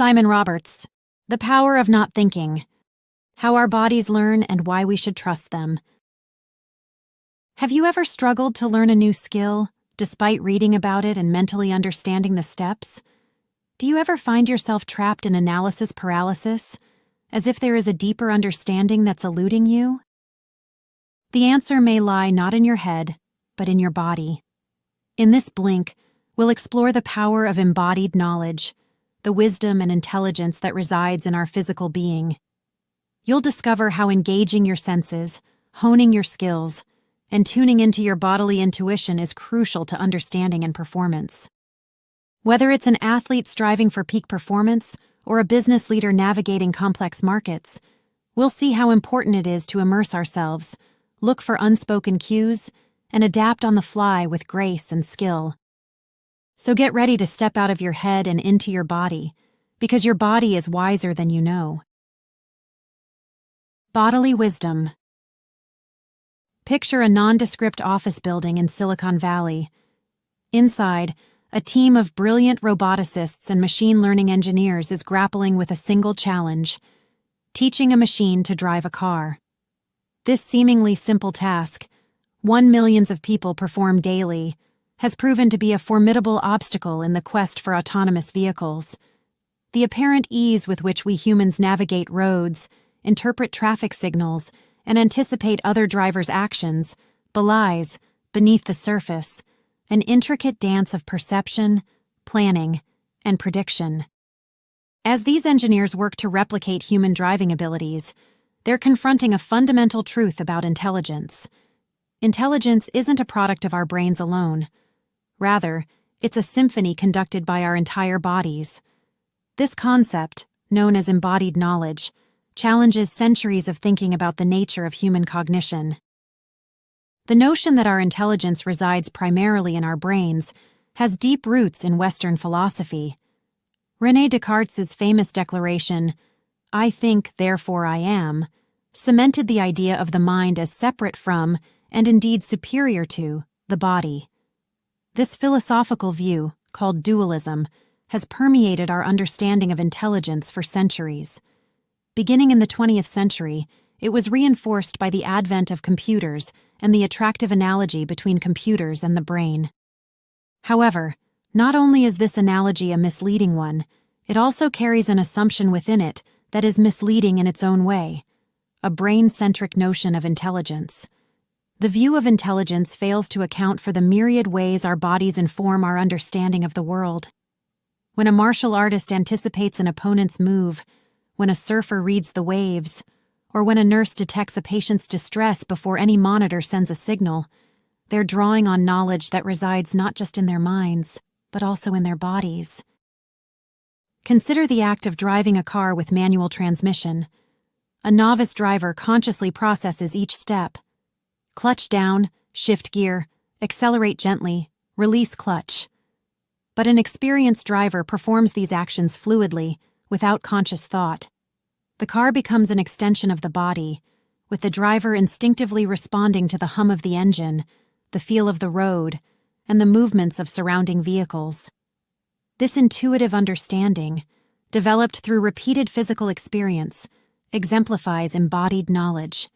Simon Roberts, The Power of Not Thinking, How Our Bodies Learn and Why We Should Trust Them. Have you ever struggled to learn a new skill, despite reading about it and mentally understanding the steps? Do you ever find yourself trapped in analysis paralysis, as if there is a deeper understanding that's eluding you? The answer may lie not in your head, but in your body. In this blink, we'll explore the power of embodied knowledge, the wisdom and intelligence that resides in our physical being. You'll discover how engaging your senses, honing your skills, and tuning into your bodily intuition is crucial to understanding and performance. Whether it's an athlete striving for peak performance or a business leader navigating complex markets, we'll see how important it is to immerse ourselves, look for unspoken cues, and adapt on the fly with grace and skill. So get ready to step out of your head and into your body, because your body is wiser than you know. Bodily wisdom. Picture a nondescript office building in Silicon Valley. Inside, a team of brilliant roboticists and machine learning engineers is grappling with a single challenge: teaching a machine to drive a car. This seemingly simple task, one millions of people perform daily, has proven to be a formidable obstacle in the quest for autonomous vehicles. The apparent ease with which we humans navigate roads, interpret traffic signals, and anticipate other drivers' actions belies, beneath the surface, an intricate dance of perception, planning, and prediction. As these engineers work to replicate human driving abilities, they're confronting a fundamental truth about intelligence. Intelligence isn't a product of our brains alone. Rather, it's a symphony conducted by our entire bodies. This concept, known as embodied knowledge, challenges centuries of thinking about the nature of human cognition. The notion that our intelligence resides primarily in our brains has deep roots in Western philosophy. René Descartes' famous declaration, "I think, therefore I am," cemented the idea of the mind as separate from, and indeed superior to, the body. This philosophical view, called dualism, has permeated our understanding of intelligence for centuries. Beginning in the 20th century, it was reinforced by the advent of computers and the attractive analogy between computers and the brain. However, not only is this analogy a misleading one, it also carries an assumption within it that is misleading in its own way: a brain-centric notion of intelligence. The view of intelligence fails to account for the myriad ways our bodies inform our understanding of the world. When a martial artist anticipates an opponent's move, when a surfer reads the waves, or when a nurse detects a patient's distress before any monitor sends a signal, they're drawing on knowledge that resides not just in their minds, but also in their bodies. Consider the act of driving a car with manual transmission. A novice driver consciously processes each step. Clutch down, shift gear, accelerate gently, release clutch. But an experienced driver performs these actions fluidly, without conscious thought. The car becomes an extension of the body, with the driver instinctively responding to the hum of the engine, the feel of the road, and the movements of surrounding vehicles. This intuitive understanding, developed through repeated physical experience, exemplifies embodied knowledge.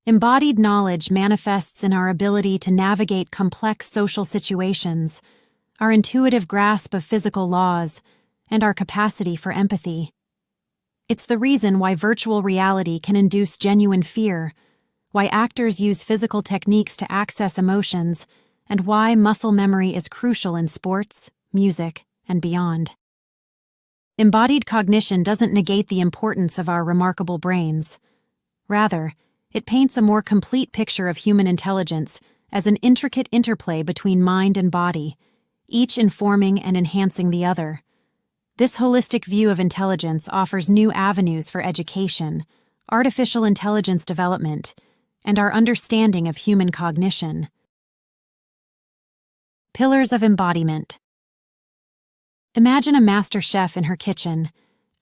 Embodied knowledge manifests in our ability to navigate complex social situations, our intuitive grasp of physical laws, and our capacity for empathy. It's the reason why virtual reality can induce genuine fear, why actors use physical techniques to access emotions, and why muscle memory is crucial in sports, music, and beyond. Embodied cognition doesn't negate the importance of our remarkable brains. Rather, it paints a more complete picture of human intelligence as an intricate interplay between mind and body, each informing and enhancing the other. This holistic view of intelligence offers new avenues for education, artificial intelligence development, and our understanding of human cognition. Pillars of embodiment. Imagine a master chef in her kitchen,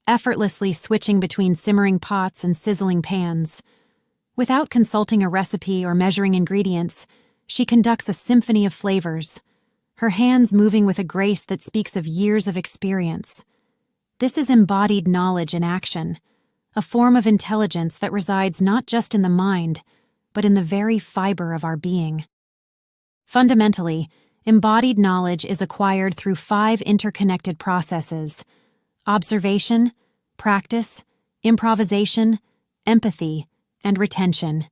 effortlessly switching between simmering pots and sizzling pans. Without consulting a recipe or measuring ingredients, she conducts a symphony of flavors, her hands moving with a grace that speaks of years of experience. This is embodied knowledge in action, a form of intelligence that resides not just in the mind, but in the very fiber of our being. Fundamentally, embodied knowledge is acquired through 5 interconnected processes: observation, practice, improvisation, empathy, and retention.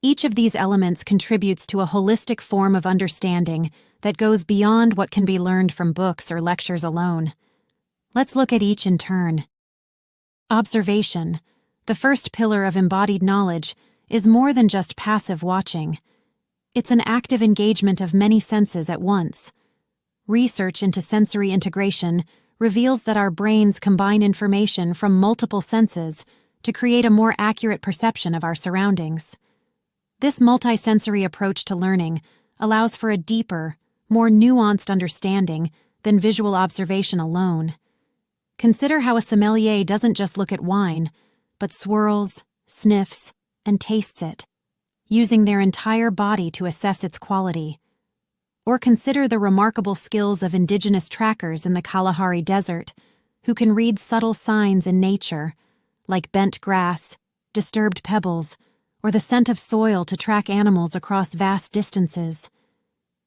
Each of these elements contributes to a holistic form of understanding that goes beyond what can be learned from books or lectures alone. Let's look at each in turn. Observation, the first pillar of embodied knowledge, is more than just passive watching. It's an active engagement of many senses at once. Research into sensory integration reveals that our brains combine information from multiple senses to create a more accurate perception of our surroundings. This multisensory approach to learning allows for a deeper, more nuanced understanding than visual observation alone. Consider how a sommelier doesn't just look at wine, but swirls, sniffs, and tastes it, using their entire body to assess its quality. Or consider the remarkable skills of indigenous trackers in the Kalahari Desert, who can read subtle signs in nature, like bent grass, disturbed pebbles, or the scent of soil to track animals across vast distances.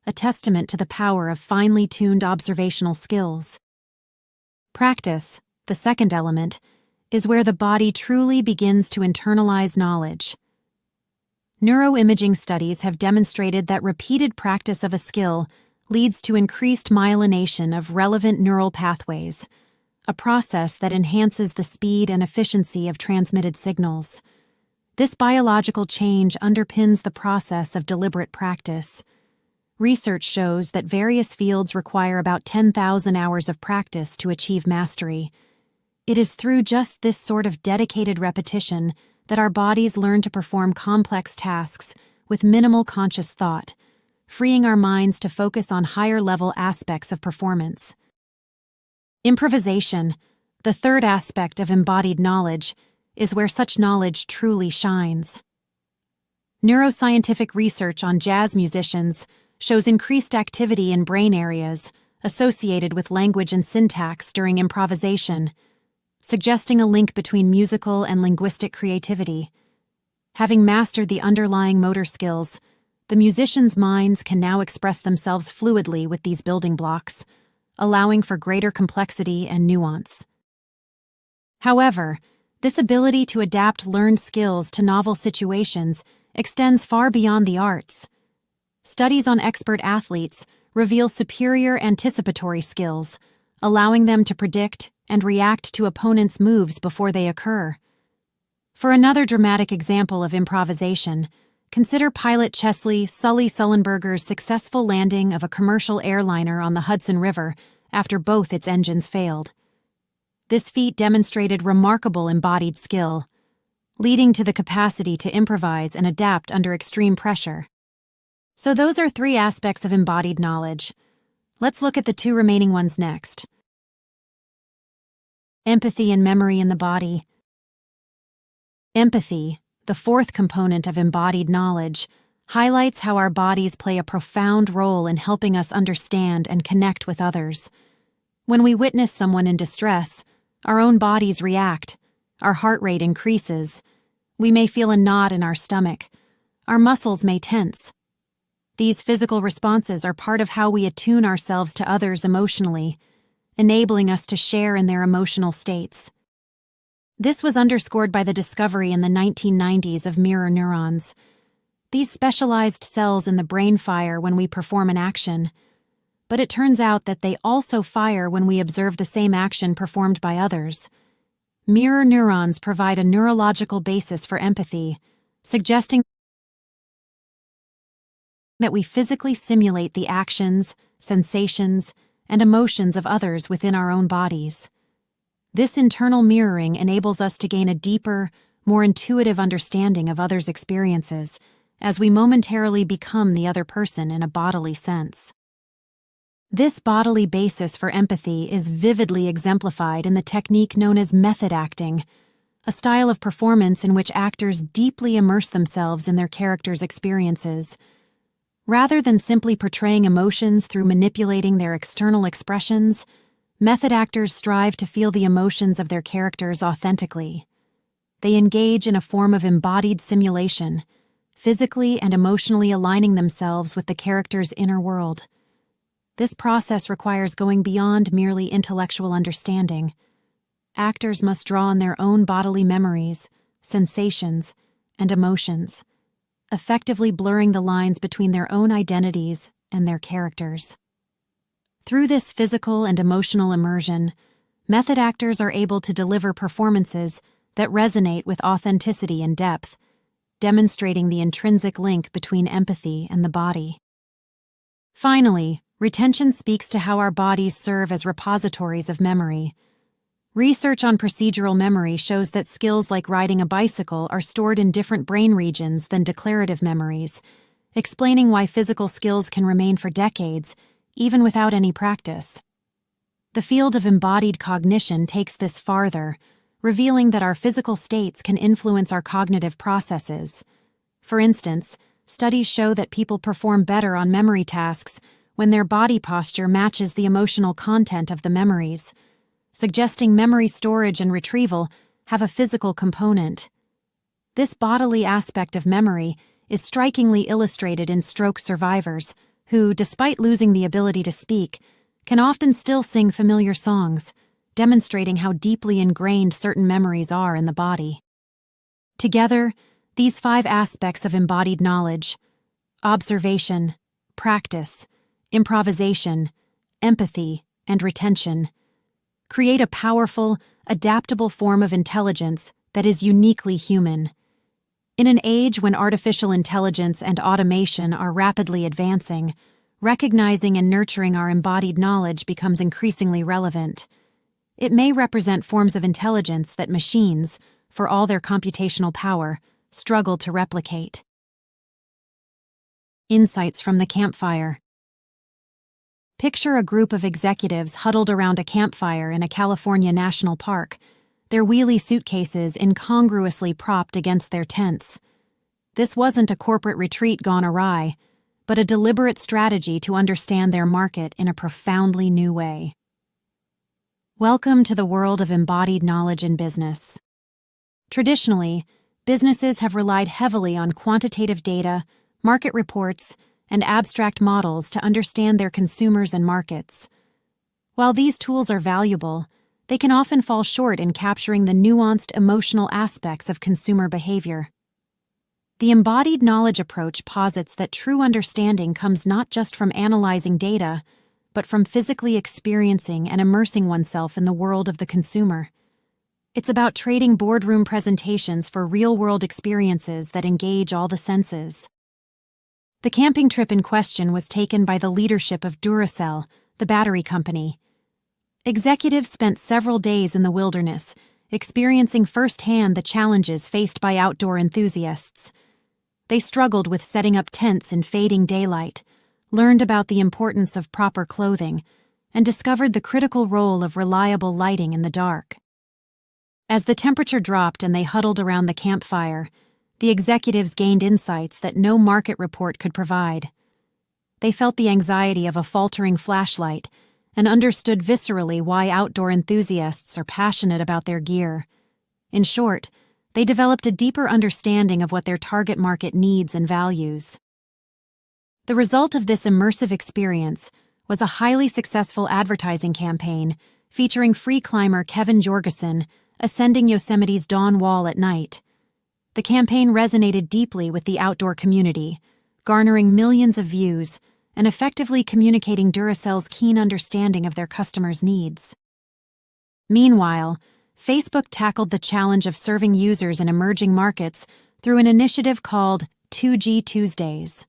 A testament to the power of finely tuned observational skills. Practice, the second element, is where the body truly begins to internalize knowledge. Neuroimaging studies have demonstrated that repeated practice of a skill leads to increased myelination of relevant neural pathways, a process that enhances the speed and efficiency of transmitted signals. This biological change underpins the process of deliberate practice. Research shows that various fields require about 10,000 hours of practice to achieve mastery. It is through just this sort of dedicated repetition that our bodies learn to perform complex tasks with minimal conscious thought, freeing our minds to focus on higher-level aspects of performance. Improvisation, the third aspect of embodied knowledge, is where such knowledge truly shines. Neuroscientific research on jazz musicians shows increased activity in brain areas associated with language and syntax during improvisation, suggesting a link between musical and linguistic creativity. Having mastered the underlying motor skills, the musicians' minds can now express themselves fluidly with these building blocks, allowing for greater complexity and nuance. However, this ability to adapt learned skills to novel situations extends far beyond the arts. Studies on expert athletes reveal superior anticipatory skills, allowing them to predict and react to opponents' moves before they occur. For another dramatic example of improvisation, consider pilot Chesley Sully Sullenberger's successful landing of a commercial airliner on the Hudson River after both its engines failed. This feat demonstrated remarkable embodied skill, leading to the capacity to improvise and adapt under extreme pressure. So those are 3 aspects of embodied knowledge. Let's look at the 2 remaining ones next. Empathy and memory in the body. Empathy, the 4th component of embodied knowledge, highlights how our bodies play a profound role in helping us understand and connect with others. When we witness someone in distress, our own bodies react, our heart rate increases, we may feel a knot in our stomach, our muscles may tense. These physical responses are part of how we attune ourselves to others emotionally, enabling us to share in their emotional states. This was underscored by the discovery in the 1990s of mirror neurons. These specialized cells in the brain fire when we perform an action, but it turns out that they also fire when we observe the same action performed by others. Mirror neurons provide a neurological basis for empathy, suggesting that we physically simulate the actions, sensations, and emotions of others within our own bodies. This internal mirroring enables us to gain a deeper, more intuitive understanding of others' experiences as we momentarily become the other person in a bodily sense. This bodily basis for empathy is vividly exemplified in the technique known as method acting, a style of performance in which actors deeply immerse themselves in their characters' experiences. Rather than simply portraying emotions through manipulating their external expressions, Method actors strive to feel the emotions of their characters authentically. They engage in a form of embodied simulation, physically and emotionally aligning themselves with the character's inner world. This process requires going beyond merely intellectual understanding. Actors must draw on their own bodily memories, sensations, and emotions, effectively blurring the lines between their own identities and their characters. Through this physical and emotional immersion, method actors are able to deliver performances that resonate with authenticity and depth, demonstrating the intrinsic link between empathy and the body. Finally, retention speaks to how our bodies serve as repositories of memory. Research on procedural memory shows that skills like riding a bicycle are stored in different brain regions than declarative memories, explaining why physical skills can remain for decades, even without any practice. The field of embodied cognition takes this farther, revealing that our physical states can influence our cognitive processes. For instance, studies show that people perform better on memory tasks when their body posture matches the emotional content of the memories, suggesting memory storage and retrieval have a physical component. This bodily aspect of memory is strikingly illustrated in stroke survivors, who, despite losing the ability to speak, can often still sing familiar songs, demonstrating how deeply ingrained certain memories are in the body. Together, these 5 aspects of embodied knowledge — observation, practice, improvisation, empathy, and retention — create a powerful, adaptable form of intelligence that is uniquely human. In an age when artificial intelligence and automation are rapidly advancing, recognizing and nurturing our embodied knowledge becomes increasingly relevant. It may represent forms of intelligence that machines, for all their computational power, struggle to replicate. Insights from the campfire. Picture a group of executives huddled around a campfire in a California national park, their wheelie suitcases incongruously propped against their tents. This wasn't a corporate retreat gone awry, but a deliberate strategy to understand their market in a profoundly new way. Welcome to the world of embodied knowledge in business. Traditionally, businesses have relied heavily on quantitative data, market reports, and abstract models to understand their consumers and markets. While these tools are valuable, they can often fall short in capturing the nuanced emotional aspects of consumer behavior. The embodied knowledge approach posits that true understanding comes not just from analyzing data, but from physically experiencing and immersing oneself in the world of the consumer. It's about trading boardroom presentations for real-world experiences that engage all the senses. The camping trip in question was taken by the leadership of Duracell, the battery company. Executives spent several days in the wilderness, experiencing firsthand the challenges faced by outdoor enthusiasts. They struggled with setting up tents in fading daylight, learned about the importance of proper clothing, and discovered the critical role of reliable lighting in the dark. As the temperature dropped and they huddled around the campfire, the executives gained insights that no market report could provide. They felt the anxiety of a faltering flashlight and understood viscerally why outdoor enthusiasts are passionate about their gear. In short, they developed a deeper understanding of what their target market needs and values. The result of this immersive experience was a highly successful advertising campaign featuring free climber Kevin Jorgeson ascending Yosemite's Dawn Wall at night. The campaign resonated deeply with the outdoor community, garnering millions of views and effectively communicating Duracell's keen understanding of their customers' needs. Meanwhile, Facebook tackled the challenge of serving users in emerging markets through an initiative called 2G Tuesdays.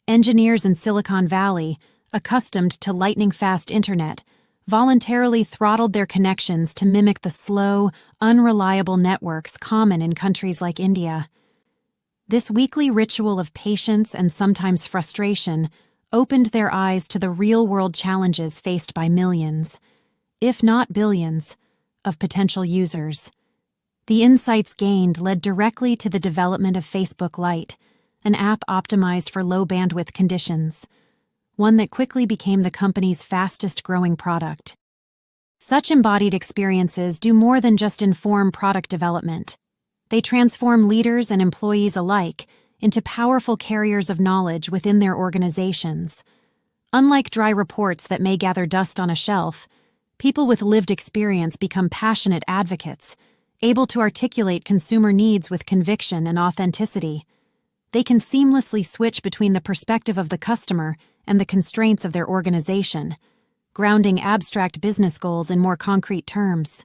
Engineers in Silicon Valley, accustomed to lightning-fast internet, voluntarily throttled their connections to mimic the slow, unreliable networks common in countries like India. This weekly ritual of patience and sometimes frustration opened their eyes to the real-world challenges faced by millions, if not billions, of potential users. The insights gained led directly to the development of Facebook Lite, an app optimized for low-bandwidth conditions, one that quickly became the company's fastest-growing product. Such embodied experiences do more than just inform product development. They transform leaders and employees alike into powerful carriers of knowledge within their organizations. Unlike dry reports that may gather dust on a shelf, people with lived experience become passionate advocates, able to articulate consumer needs with conviction and authenticity. They can seamlessly switch between the perspective of the customer and the constraints of their organization, grounding abstract business goals in more concrete terms.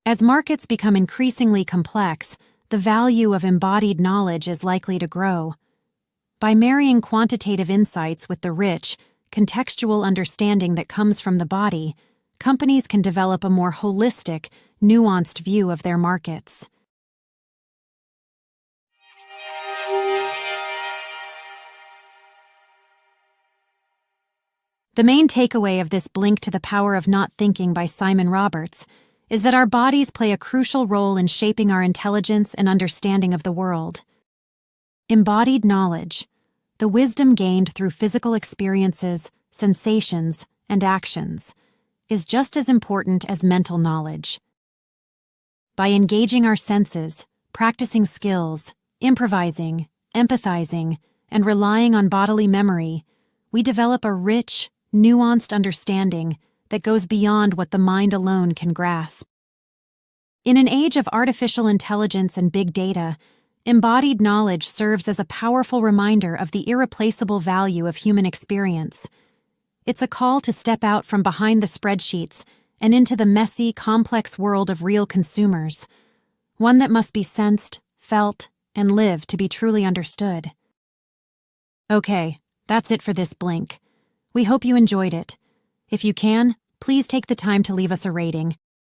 As markets become increasingly complex, the value of embodied knowledge is likely to grow. By marrying quantitative insights with the rich, contextual understanding that comes from the body, companies can develop a more holistic, nuanced view of their markets. The main takeaway of this Blink to the Power of Not Thinking by Simon Roberts is that our bodies play a crucial role in shaping our intelligence and understanding of the world. Embodied knowledge, the wisdom gained through physical experiences, sensations, and actions, is just as important as mental knowledge. By engaging our senses, practicing skills, improvising, empathizing, and relying on bodily memory, we develop a rich, nuanced understanding that goes beyond what the mind alone can grasp. In an age of artificial intelligence and big data, embodied knowledge serves as a powerful reminder of the irreplaceable value of human experience. It's a call to step out from behind the spreadsheets and into the messy, complex world of real consumers, one that must be sensed, felt, and lived to be truly understood. Okay, that's it for this Blink. We hope you enjoyed it. If you can, please take the time to leave us a rating.